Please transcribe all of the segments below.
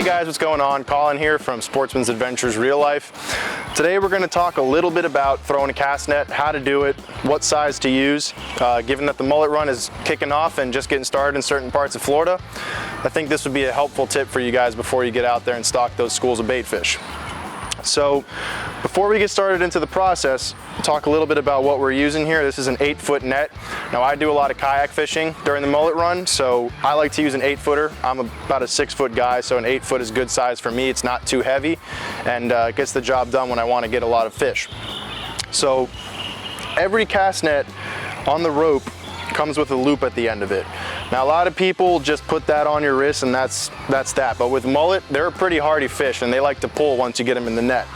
guys, what's going on? Colin here from Sportsman's Adventures Real Life. Today we're going to talk a little bit about throwing a cast net, how to do it, what size to use. Given that the mullet run is kicking off and just getting started in certain parts of Florida, I think this would be a helpful tip for you guys before you get out there and stock those schools of bait fish. So before we get started into the process, talk a little bit about what we're using here. This is an 8-foot net. Now I do a lot of kayak fishing during the mullet run, so I like to use an 8-footer. I'm about a 6-foot guy, so an 8-foot is good size for me. It's not too heavy and gets the job done when I want to get a lot of fish. So every cast net on the rope comes with a loop at the end of it. Now a lot of people just put that on your wrist and that's that, but with mullet, they're a pretty hardy fish and they like to pull once you get them in the net.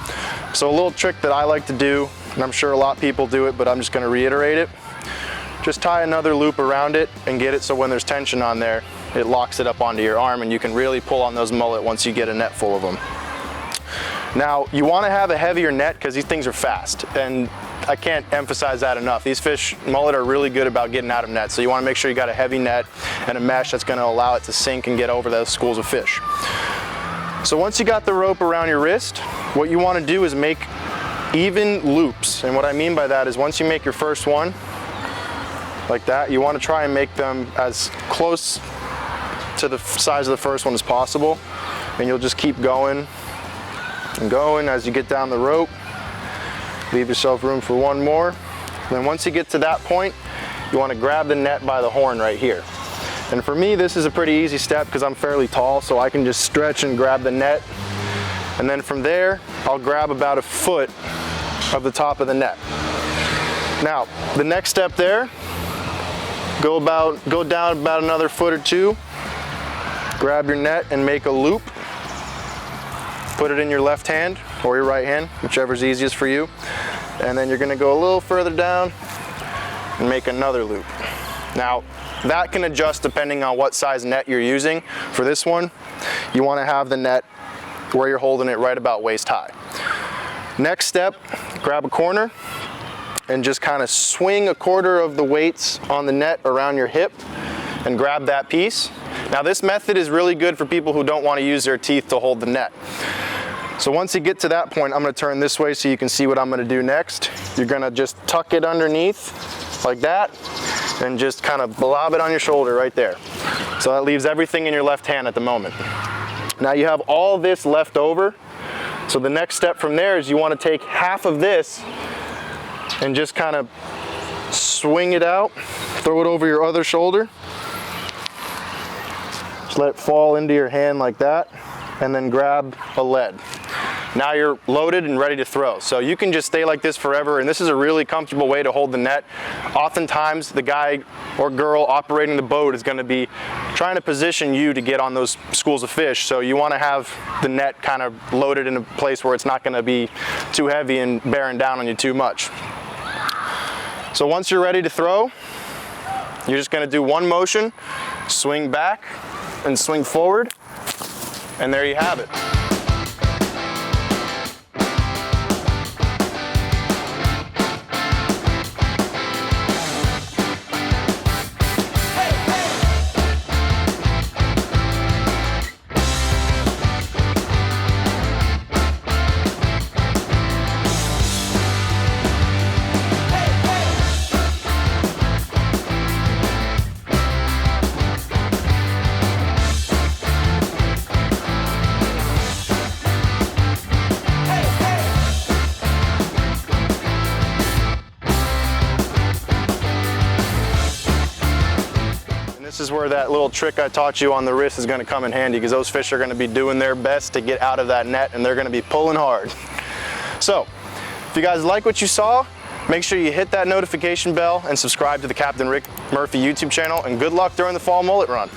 So a little trick that I like to do, and I'm sure a lot of people do it, but I'm just going to reiterate it, just tie another loop around it and get it so when there's tension on there, it locks it up onto your arm and you can really pull on those mullet once you get a net full of them. Now you want to have a heavier net because these things are fast, and I can't emphasize that enough. These fish, mullet, are really good about getting out of nets, so you want to make sure you got a heavy net and a mesh that's going to allow it to sink and get over those schools of fish. So once you got the rope around your wrist, what you want to do is make even loops, and what I mean by that is once you make your first one like that, you want to try and make them as close to the size of the first one as possible, and you'll just keep going and going as you get down the rope. Leave yourself room for one more. Then once you get to that point, you want to grab the net by the horn right here. And for me, this is a pretty easy step because I'm fairly tall, so I can just stretch and grab the net. And then from there, I'll grab about a foot of the top of the net. Now, the next step there, go down about another foot or two, grab your net and make a loop. Put it in your left hand or your right hand, whichever's easiest for you. And then you're gonna go a little further down and make another loop. Now, that can adjust depending on what size net you're using. For this one, you wanna have the net where you're holding it right about waist high. Next step, grab a corner and just kind of swing a quarter of the weights on the net around your hip and grab that piece. Now this method is really good for people who don't want to use their teeth to hold the net. So once you get to that point, I'm going to turn this way so you can see what I'm going to do next. You're going to just tuck it underneath like that and just kind of blob it on your shoulder right there. So that leaves everything in your left hand at the moment. Now you have all this left over. So the next step from there is you want to take half of this and just kind of swing it out, throw it over your other shoulder. Just let it fall into your hand like that, and then grab a lead. Now you're loaded and ready to throw. So you can just stay like this forever, and this is a really comfortable way to hold the net. Oftentimes the guy or girl operating the boat is going to be trying to position you to get on those schools of fish. So you want to have the net kind of loaded in a place where it's not going to be too heavy and bearing down on you too much. So once you're ready to throw, you're just going to do one motion, swing back and swing forward, and there you have it. This is where that little trick I taught you on the wrist is going to come in handy, because those fish are going to be doing their best to get out of that net and they're going to be pulling hard. So if you guys like what you saw, make sure you hit that notification bell and subscribe to the Captain Rick Murphy YouTube channel, and good luck during the fall mullet run.